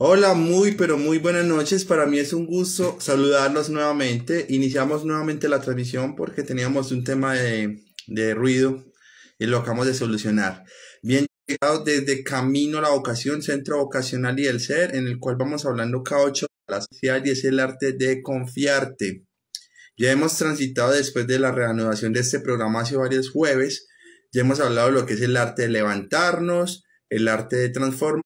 Hola, muy pero muy buenas noches. Para mí es un gusto saludarlos nuevamente. Iniciamos nuevamente la transmisión porque teníamos un tema de ruido y lo acabamos de solucionar. Bien, llegado desde Camino a la Vocación, Centro Vocacional y el Ser, en el cual vamos hablando cada 8 horas de la sociedad y es el arte de confiarte. Ya hemos transitado después de la reanudación de este programa hace varios jueves. Ya hemos hablado de lo que es el arte de levantarnos, el arte de transformar.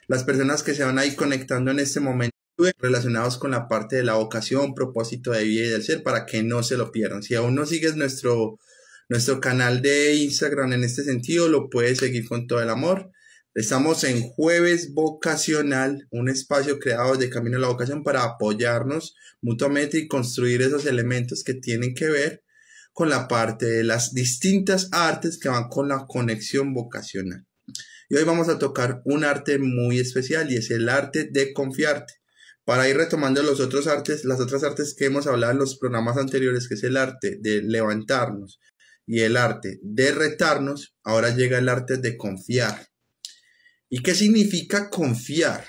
Las personas que se van ahí conectando en este momento relacionados con la parte de la vocación, propósito de vida y del ser, para que no se lo pierdan. Si aún no sigues nuestro canal de Instagram en este sentido, lo puedes seguir con todo el amor. Estamos en Jueves Vocacional, un espacio creado de Camino a la Vocación para apoyarnos mutuamente y construir esos elementos que tienen que ver con la parte de las distintas artes que van con la conexión vocacional. Y hoy vamos a tocar un arte muy especial y es el arte de confiarte. Para ir retomando las otras artes que hemos hablado en los programas anteriores, que es el arte de levantarnos y el arte de retarnos, ahora llega el arte de confiar. ¿Y qué significa confiar?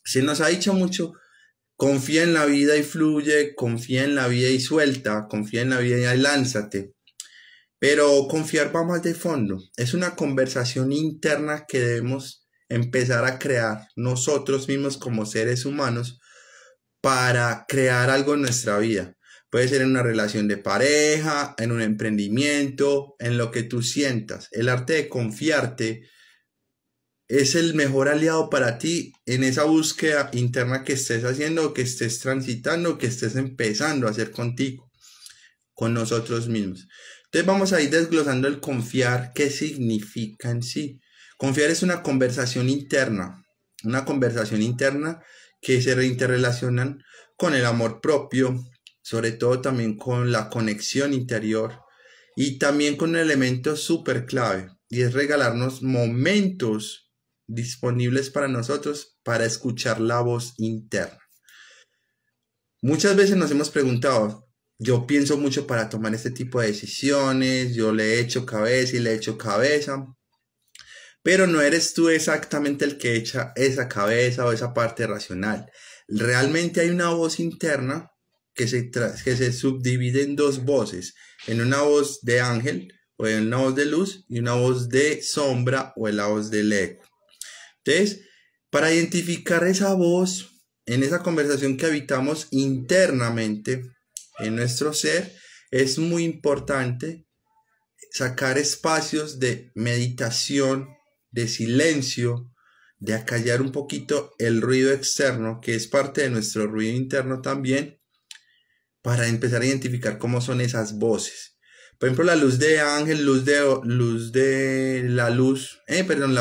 Se nos ha dicho mucho, confía en la vida y fluye, confía en la vida y suelta, confía en la vida y lánzate. Pero confiar va más de fondo. Es una conversación interna que debemos empezar a crear nosotros mismos como seres humanos para crear algo en nuestra vida. Puede ser en una relación de pareja, en un emprendimiento, en lo que tú sientas. El arte de confiarte es el mejor aliado para ti en esa búsqueda interna que estés haciendo, que estés transitando, que estés empezando a hacer contigo, con nosotros mismos. Entonces vamos a ir desglosando el confiar, qué significa en sí. Confiar es una conversación interna que se interrelacionan con el amor propio, sobre todo también con la conexión interior y también con un elemento súper clave y es regalarnos momentos disponibles para nosotros para escuchar la voz interna. Muchas veces nos hemos preguntado, yo pienso mucho para tomar este tipo de decisiones, yo le echo cabeza y le echo cabeza, pero no eres tú exactamente el que echa esa cabeza o esa parte racional. Realmente hay una voz interna que se subdivide en dos voces, en una voz de ángel o en una voz de luz y una voz de sombra o en la voz del ego. Entonces, para identificar esa voz en esa conversación que habitamos internamente en nuestro ser, es muy importante sacar espacios de meditación, de silencio, de acallar un poquito el ruido externo, que es parte de nuestro ruido interno también, para empezar a identificar cómo son esas voces. Por ejemplo, la luz de ángel, la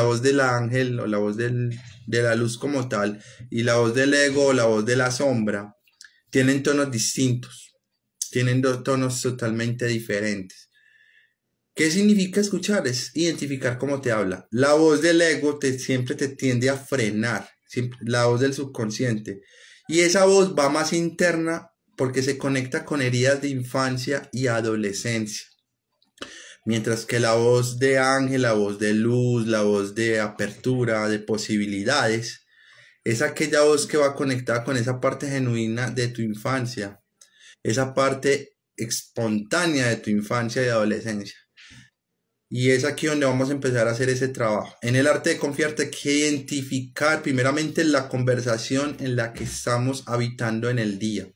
voz del ángel o la voz de la luz como tal, y la voz del ego o la voz de la sombra, tienen tonos distintos, tienen dos tonos totalmente diferentes. ¿Qué significa escuchar? Es identificar cómo te habla. La voz del ego siempre te tiende a frenar, siempre, la voz del subconsciente. Y esa voz va más interna porque se conecta con heridas de infancia y adolescencia. Mientras que la voz de ángel, la voz de luz, la voz de apertura, de posibilidades, es aquella voz que va conectada con esa parte genuina de tu infancia, esa parte espontánea de tu infancia y adolescencia. Y es aquí donde vamos a empezar a hacer ese trabajo. En el arte de confiarte hay que identificar primeramente la conversación en la que estamos habitando en el día.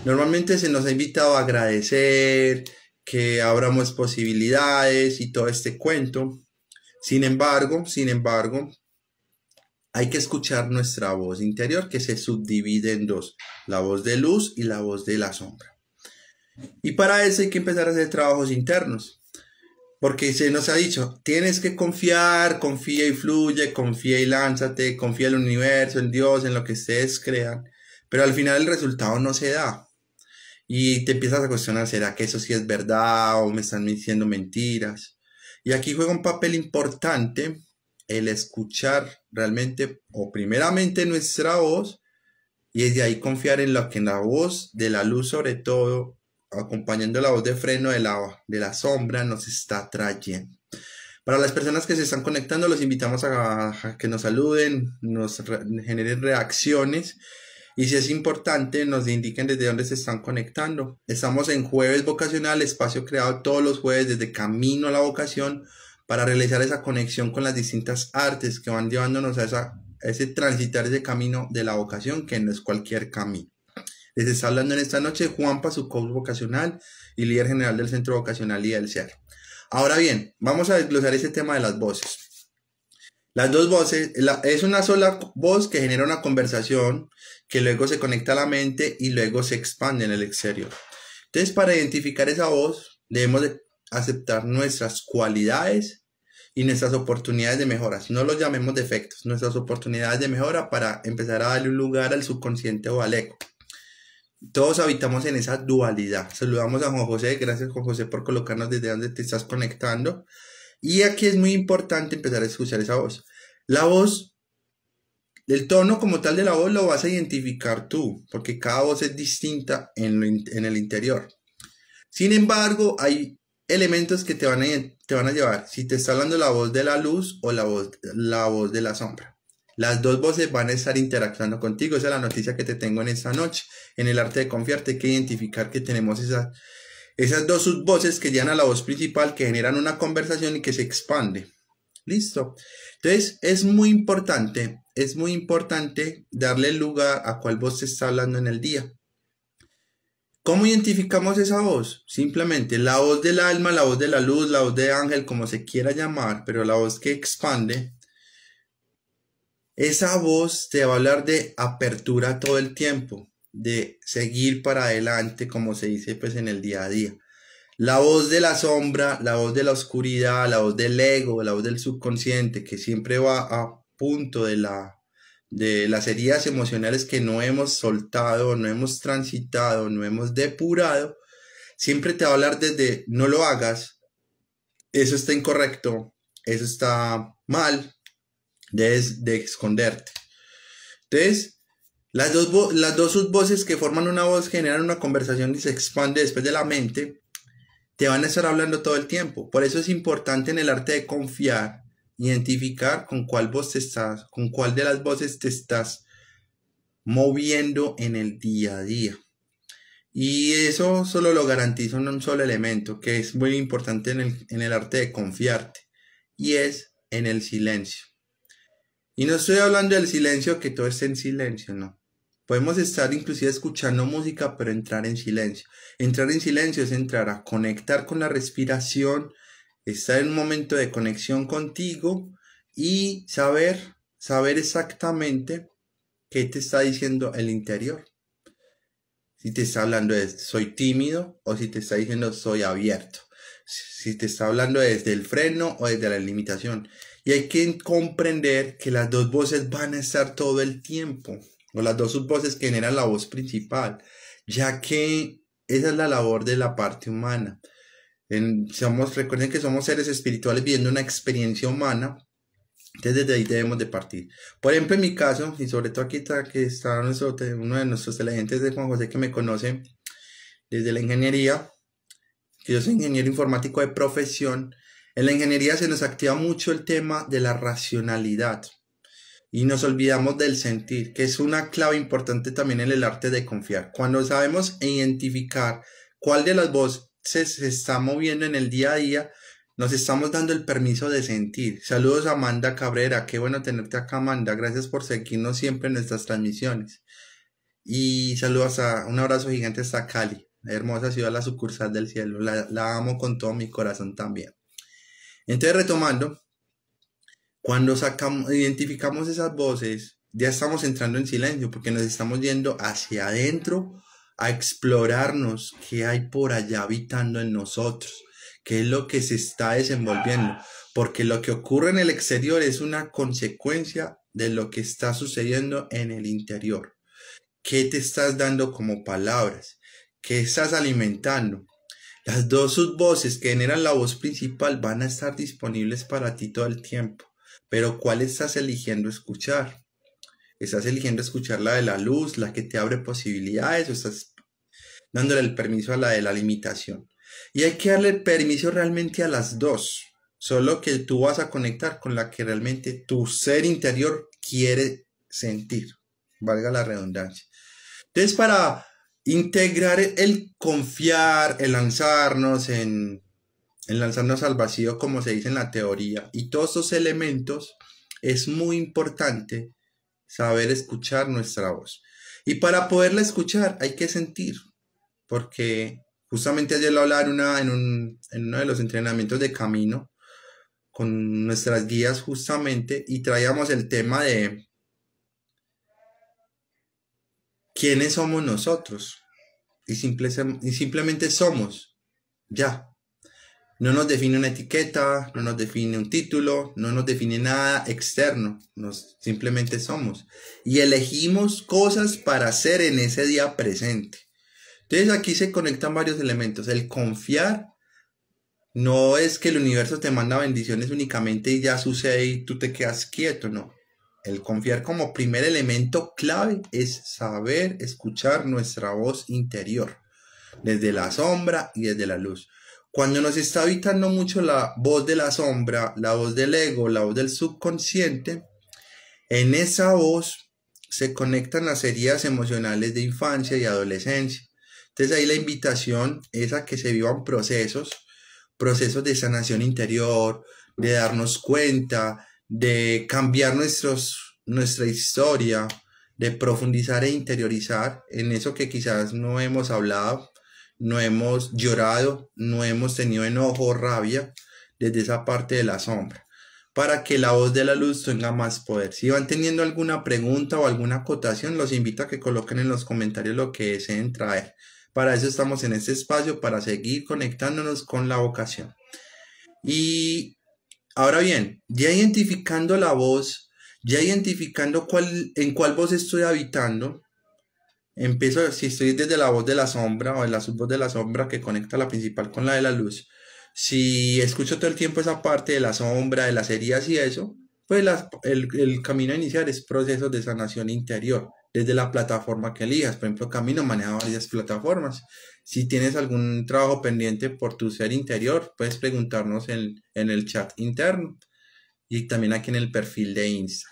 Normalmente se nos ha invitado a agradecer, que abramos posibilidades y todo este cuento. Sin embargo, hay que escuchar nuestra voz interior que se subdivide en dos, la voz de luz y la voz de la sombra. Y para eso hay que empezar a hacer trabajos internos. Porque se nos ha dicho, tienes que confiar, confía y fluye, confía y lánzate, confía en el universo, en Dios, en lo que ustedes crean. Pero al final el resultado no se da. Y te empiezas a cuestionar, ¿será que eso sí es verdad o me están diciendo mentiras? Y aquí juega un papel importante el escuchar realmente o primeramente nuestra voz y desde ahí confiar en lo que en la voz de la luz sobre todo, acompañando la voz de freno de la sombra nos está trayendo. Para las personas que se están conectando, los invitamos a que nos saluden, generen reacciones. Y si es importante, nos indiquen desde dónde se están conectando. Estamos en Jueves Vocacional, espacio creado todos los jueves desde Camino a la Vocación para realizar esa conexión con las distintas artes que van llevándonos a ese transitar ese camino de la vocación, que no es cualquier camino. Les está hablando en esta noche Juanpa, su coach vocacional y líder general del Centro Vocacional y del Ser. Ahora bien, vamos a desglosar ese tema de las voces. Las dos voces, es una sola voz que genera una conversación que luego se conecta a la mente y luego se expande en el exterior. Entonces, para identificar esa voz, debemos de aceptar nuestras cualidades y nuestras oportunidades de mejoras. No los llamemos defectos, nuestras oportunidades de mejora para empezar a darle un lugar al subconsciente o al ego. Todos habitamos en esa dualidad. Saludamos a Juan José. Gracias, Juan José, por colocarnos desde donde te estás conectando. Y aquí es muy importante empezar a escuchar esa voz. La voz, el tono como tal de la voz lo vas a identificar tú, porque cada voz es distinta en el interior. Sin embargo, hay elementos que te van a llevar. Si te está hablando la voz de la luz o la voz de la sombra. Las dos voces van a estar interactuando contigo. Esa es la noticia que te tengo en esta noche. En el arte de confiar, hay que identificar que tenemos esas dos subvoces que llegan a la voz principal, que generan una conversación y que se expande. ¿Listo? Entonces, es muy importante darle lugar a cuál voz se está hablando en el día. ¿Cómo identificamos esa voz? Simplemente la voz del alma, la voz de la luz, la voz de ángel, como se quiera llamar, pero la voz que expande. Esa voz te va a hablar de apertura todo el tiempo, de seguir para adelante, como se dice pues en el día a día. La voz de la sombra, la voz de la oscuridad, la voz del ego, la voz del subconsciente, que siempre va a punto de las heridas emocionales que no hemos soltado, no hemos transitado, no hemos depurado, siempre te va a hablar desde no lo hagas, eso está incorrecto, eso está mal, debes de esconderte. Entonces, las dos subvoces que forman una voz generan una conversación y se expande después de la mente, te van a estar hablando todo el tiempo. Por eso es importante en el arte de confiar, identificar con cuál de las voces te estás moviendo en el día a día. Y eso solo lo garantiza un solo elemento, que es muy importante en el arte de confiarte, y es en el silencio. Y no estoy hablando del silencio que todo esté en silencio, no. Podemos estar inclusive escuchando música, pero entrar en silencio. Entrar en silencio es entrar a conectar con la respiración, estar en un momento de conexión contigo y saber exactamente qué te está diciendo el interior. Si te está hablando de soy tímido o si te está diciendo soy abierto. Si te está hablando desde el freno o desde la limitación. Y hay que comprender que las dos voces van a estar todo el tiempo, o las dos subvoces que generan la voz principal, ya que esa es la labor de la parte humana. Recuerden que somos seres espirituales viviendo una experiencia humana, entonces desde ahí debemos de partir. Por ejemplo, en mi caso, y sobre todo aquí está uno de nuestros televidentes de Juan José que me conoce desde la ingeniería, que yo soy ingeniero informático de profesión. En la ingeniería se nos activa mucho el tema de la racionalidad y nos olvidamos del sentir, que es una clave importante también en el arte de confiar. Cuando sabemos identificar cuál de las voces se está moviendo en el día a día, nos estamos dando el permiso de sentir. Saludos a Amanda Cabrera, qué bueno tenerte acá, Amanda, gracias por seguirnos siempre en nuestras transmisiones. Y saludos un abrazo gigante hasta Cali, la hermosa ciudad, la sucursal del cielo, la amo con todo mi corazón también. Entonces, retomando, cuando identificamos esas voces, ya estamos entrando en silencio porque nos estamos yendo hacia adentro a explorarnos qué hay por allá habitando en nosotros, qué es lo que se está desenvolviendo, porque lo que ocurre en el exterior es una consecuencia de lo que está sucediendo en el interior. ¿Qué te estás dando como palabras? ¿Qué estás alimentando? Las dos subvoces que generan la voz principal van a estar disponibles para ti todo el tiempo. Pero ¿cuál estás eligiendo escuchar? ¿Estás eligiendo escuchar la de la luz, la que te abre posibilidades, o estás dándole el permiso a la de la limitación? Y hay que darle el permiso realmente a las dos. solo que tú vas a conectar con la que realmente tu ser interior quiere sentir, valga la redundancia. Entonces, para integrar el confiar, el lanzarnos, en lanzarnos al vacío, como se dice en la teoría, y todos esos elementos, es muy importante saber escuchar nuestra voz. Y para poderla escuchar hay que sentir, porque justamente ayer lo hablaba en uno de los entrenamientos de camino con nuestras guías justamente, y traíamos el tema de quiénes somos nosotros, y simplemente somos, ya. No nos define una etiqueta, no nos define un título, no nos define nada externo, simplemente somos. Y elegimos cosas para hacer en ese día presente. Entonces aquí se conectan varios elementos. El confiar no es que el universo te manda bendiciones únicamente y ya sucede y tú te quedas quieto, no. El confiar como primer elemento clave es saber escuchar nuestra voz interior, desde la sombra y desde la luz. Cuando nos está habitando mucho la voz de la sombra, la voz del ego, la voz del subconsciente, en esa voz se conectan las heridas emocionales de infancia y adolescencia. Entonces ahí la invitación es a que se vivan procesos de sanación interior, de darnos cuenta, de cambiar nuestra historia, de profundizar e interiorizar en eso que quizás no hemos hablado, no hemos llorado, no hemos tenido enojo o rabia desde esa parte de la sombra, para que la voz de la luz tenga más poder. Si van teniendo alguna pregunta o alguna acotación, los invito a que coloquen en los comentarios lo que deseen traer. Para eso estamos en este espacio, para seguir conectándonos con la vocación. Y ahora bien, ya identificando la voz, ya identificando en cuál voz estoy habitando, empiezo, si estoy desde la voz de la sombra o en la subvoz de la sombra que conecta la principal con la de la luz, si escucho todo el tiempo esa parte de la sombra, de las heridas y eso, pues el camino a iniciar es procesos de sanación interior, desde la plataforma que elijas. Por ejemplo, Camino maneja varias plataformas. Si tienes algún trabajo pendiente por tu ser interior, puedes preguntarnos en el chat interno y también aquí en el perfil de Insta.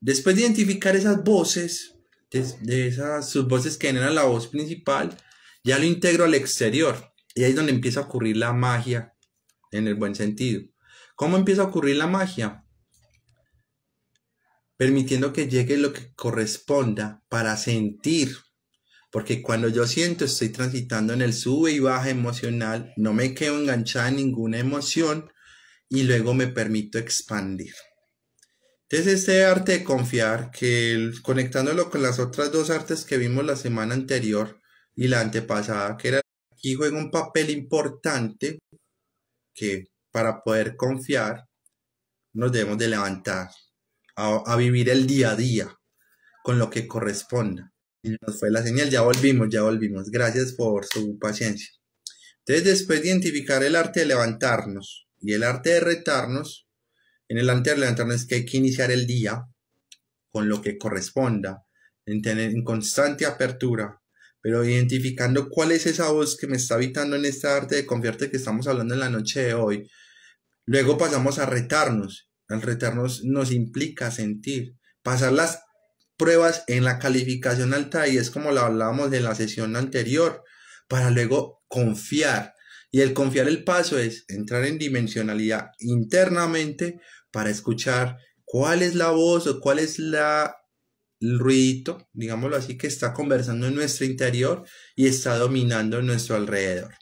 Después de identificar esas voces, de esas subvoces que generan la voz principal, ya lo integro al exterior. Y ahí es donde empieza a ocurrir la magia, en el buen sentido. ¿Cómo empieza a ocurrir la magia? Permitiendo que llegue lo que corresponda para sentir. Porque cuando yo siento, estoy transitando en el sube y baja emocional, no me quedo enganchada en ninguna emoción y luego me permito expandir. Entonces este arte de confiar, conectándolo con las otras dos artes que vimos la semana anterior y la antepasada, que era aquí juega un papel importante, que para poder confiar nos debemos de levantar a vivir el día a día con lo que corresponda. Y nos fue la señal, ya volvimos. Gracias por su paciencia. Entonces, después de identificar el arte de levantarnos y el arte de retarnos, en el arte de levantarnos es que hay que iniciar el día con lo que corresponda, en constante apertura, pero identificando cuál es esa voz que me está habitando en esta arte de confiarte que estamos hablando en la noche de hoy. Luego pasamos a retarnos. Al retarnos nos implica sentir, pasar las pruebas en la calificación alta, y es como lo hablábamos en la sesión anterior, para luego confiar. Y el confiar, el paso es entrar en dimensionalidad internamente para escuchar cuál es la voz o cuál es el ruidito, digámoslo así, que está conversando en nuestro interior y está dominando nuestro alrededor.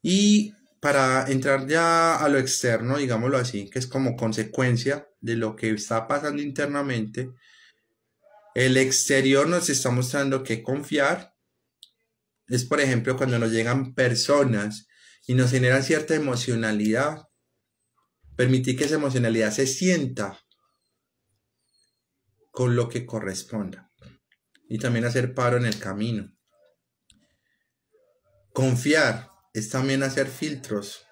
Y para entrar ya a lo externo, digámoslo así, que es como consecuencia de lo que está pasando internamente, el exterior nos está mostrando que confiar es, por ejemplo, cuando nos llegan personas y nos generan cierta emocionalidad, permitir que esa emocionalidad se sienta con lo que corresponda y también hacer paro en el camino. Confiar es también hacer filtros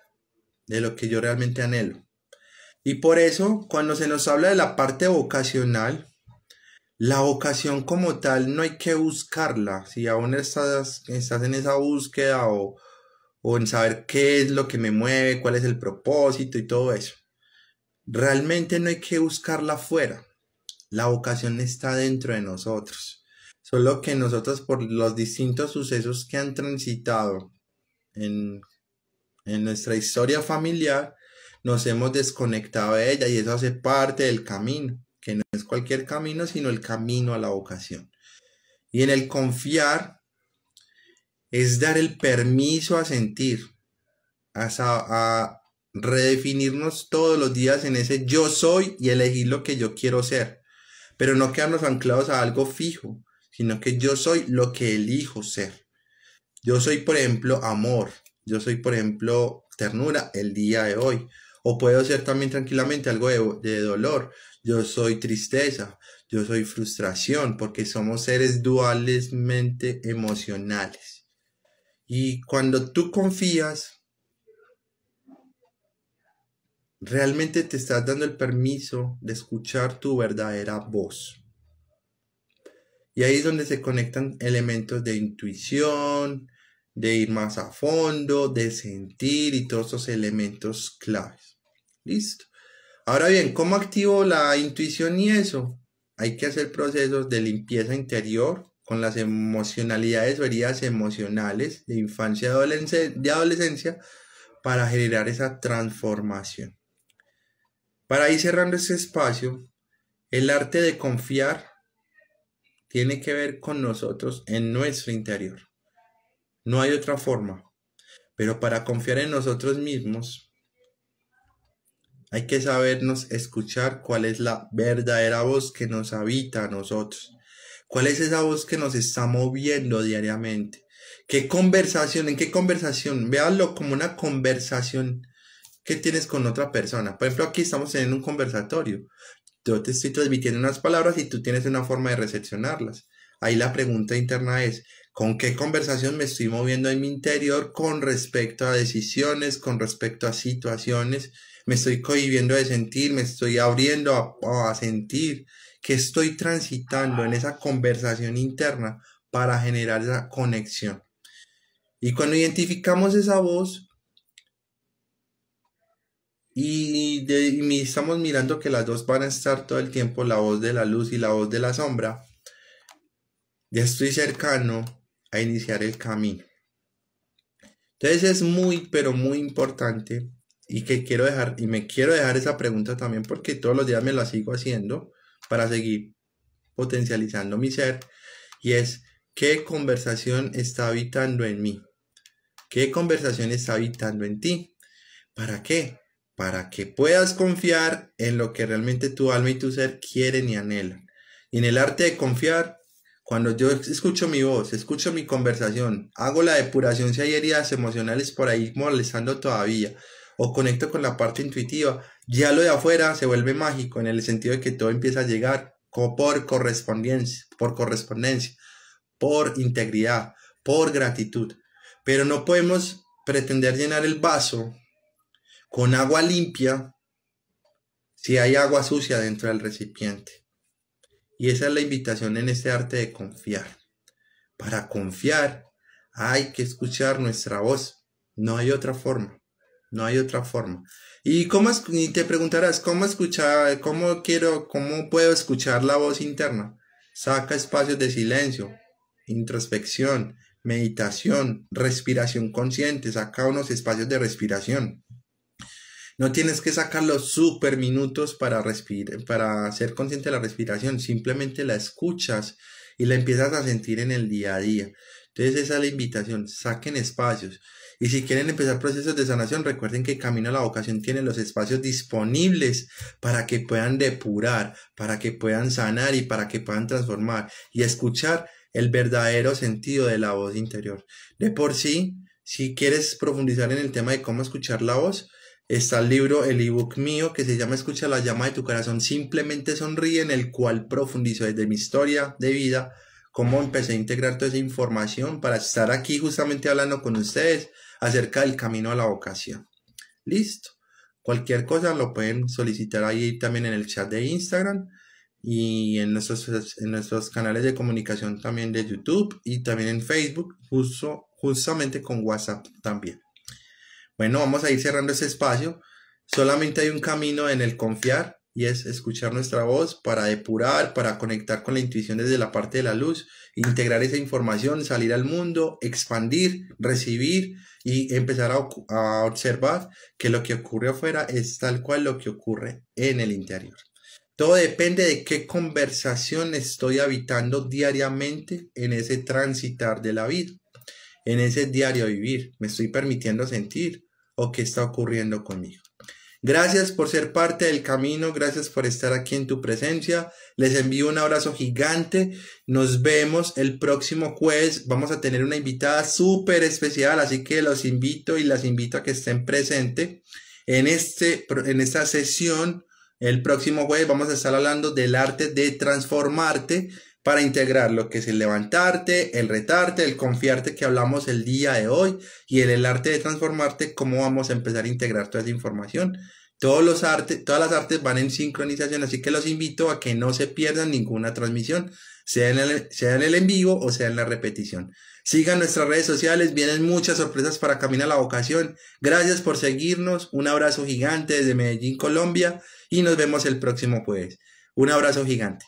de lo que yo realmente anhelo. Y por eso, cuando se nos habla de la parte vocacional, la vocación como tal no hay que buscarla. Si aún estás en esa búsqueda o en saber qué es lo que me mueve, cuál es el propósito y todo eso. Realmente no hay que buscarla afuera. La vocación está dentro de nosotros. Solo que nosotros por los distintos sucesos que han transitado en, en nuestra historia familiar, nos hemos desconectado de ella y eso hace parte del camino, que no es cualquier camino, sino el camino a la vocación. Y en el confiar es dar el permiso a sentir, a redefinirnos todos los días en ese yo soy y elegir lo que yo quiero ser, pero no quedarnos anclados a algo fijo, sino que yo soy lo que elijo ser. Yo soy, por ejemplo, amor, yo soy, por ejemplo, ternura el día de hoy, o puedo ser también tranquilamente algo de dolor. Yo soy tristeza, yo soy frustración, porque somos seres dualmente emocionales. Y cuando tú confías, realmente te estás dando el permiso de escuchar tu verdadera voz. Y ahí es donde se conectan elementos de intuición, de ir más a fondo, de sentir y todos esos elementos claves. Listo. Ahora bien, ¿cómo activo la intuición y eso? Hay que hacer procesos de limpieza interior con las emocionalidades o heridas emocionales de infancia y adolescencia para generar esa transformación. Para ir cerrando este espacio, el arte de confiar tiene que ver con nosotros en nuestro interior. No hay otra forma. Pero para confiar en nosotros mismos, hay que sabernos escuchar cuál es la verdadera voz que nos habita a nosotros. ¿Cuál es esa voz que nos está moviendo diariamente? ¿Qué conversación? ¿En qué conversación? Véanlo como una conversación que tienes con otra persona. Por ejemplo, aquí estamos teniendo un conversatorio. Yo te estoy transmitiendo unas palabras y tú tienes una forma de recepcionarlas. Ahí la pregunta interna es, ¿con qué conversación me estoy moviendo en mi interior con respecto a decisiones, con respecto a situaciones? Me estoy cohibiendo de sentir, me estoy abriendo a sentir que estoy transitando en esa conversación interna para generar esa conexión. Y cuando identificamos esa voz y estamos mirando que las dos van a estar todo el tiempo, la voz de la luz y la voz de la sombra, ya estoy cercano a iniciar el camino. Entonces es muy, pero muy importante y que quiero dejar, y me quiero dejar esa pregunta también porque todos los días me la sigo haciendo para seguir potencializando mi ser, y es, ¿qué conversación está habitando en mí? ¿Qué conversación está habitando en ti? ¿Para qué? Para que puedas confiar en lo que realmente tu alma y tu ser quieren y anhelan. Y en el arte de confiar, cuando yo escucho mi voz, escucho mi conversación, hago la depuración si hay heridas emocionales por ahí molestando todavía, o conecto con la parte intuitiva, ya lo de afuera se vuelve mágico en el sentido de que todo empieza a llegar como por correspondencia, por integridad, por gratitud. Pero no podemos pretender llenar el vaso con agua limpia si hay agua sucia dentro del recipiente. Y esa es la invitación en este arte de confiar. Para confiar hay que escuchar nuestra voz. No hay otra forma. No hay otra forma. Y te preguntarás, ¿cómo escuchar, cómo puedo escuchar la voz interna? Saca espacios de silencio, introspección, meditación, respiración consciente. Saca unos espacios de respiración. No tienes que sacar los super minutos para respirar, para ser consciente de la respiración. Simplemente la escuchas y la empiezas a sentir en el día a día. Entonces esa es la invitación. Saquen espacios. Y si quieren empezar procesos de sanación, recuerden que Camino a la Vocación tiene los espacios disponibles para que puedan depurar, para que puedan sanar y para que puedan transformar y escuchar el verdadero sentido de la voz interior. De por sí, si quieres profundizar en el tema de cómo escuchar la voz, está el libro, el ebook mío que se llama Escucha la llama de tu corazón, simplemente sonríe, en el cual profundizo desde mi historia de vida, cómo empecé a integrar toda esa información para estar aquí justamente hablando con ustedes acerca del camino a la vocación. Listo. Cualquier cosa lo pueden solicitar ahí también en el chat de Instagram y en nuestros canales de comunicación también de YouTube y también en Facebook, justamente con WhatsApp también. Bueno, vamos a ir cerrando este espacio. Solamente hay un camino en el confiar y es escuchar nuestra voz para depurar, para conectar con la intuición desde la parte de la luz, integrar esa información, salir al mundo, expandir, recibir y empezar a observar que lo que ocurre afuera es tal cual lo que ocurre en el interior. Todo depende de qué conversación estoy habitando diariamente en ese transitar de la vida, en ese diario vivir. ¿Me estoy permitiendo sentir o qué está ocurriendo conmigo? Gracias por ser parte del camino, gracias por estar aquí en tu presencia. Les envío un abrazo gigante. Nos vemos el próximo jueves. Vamos a tener una invitada súper especial, así que los invito y las invito a que estén presentes en esta sesión. El próximo jueves vamos a estar hablando del arte de transformarte para integrar lo que es el levantarte, el retarte, el confiarte que hablamos el día de hoy y el arte de transformarte, cómo vamos a empezar a integrar toda esa información. Todas las artes van en sincronización, así que los invito a que no se pierdan ninguna transmisión, sea en el en vivo o sea en la repetición. Sigan nuestras redes sociales, vienen muchas sorpresas para Camino a la Vocación. Gracias por seguirnos, un abrazo gigante desde Medellín, Colombia, y nos vemos el próximo jueves. Un abrazo gigante.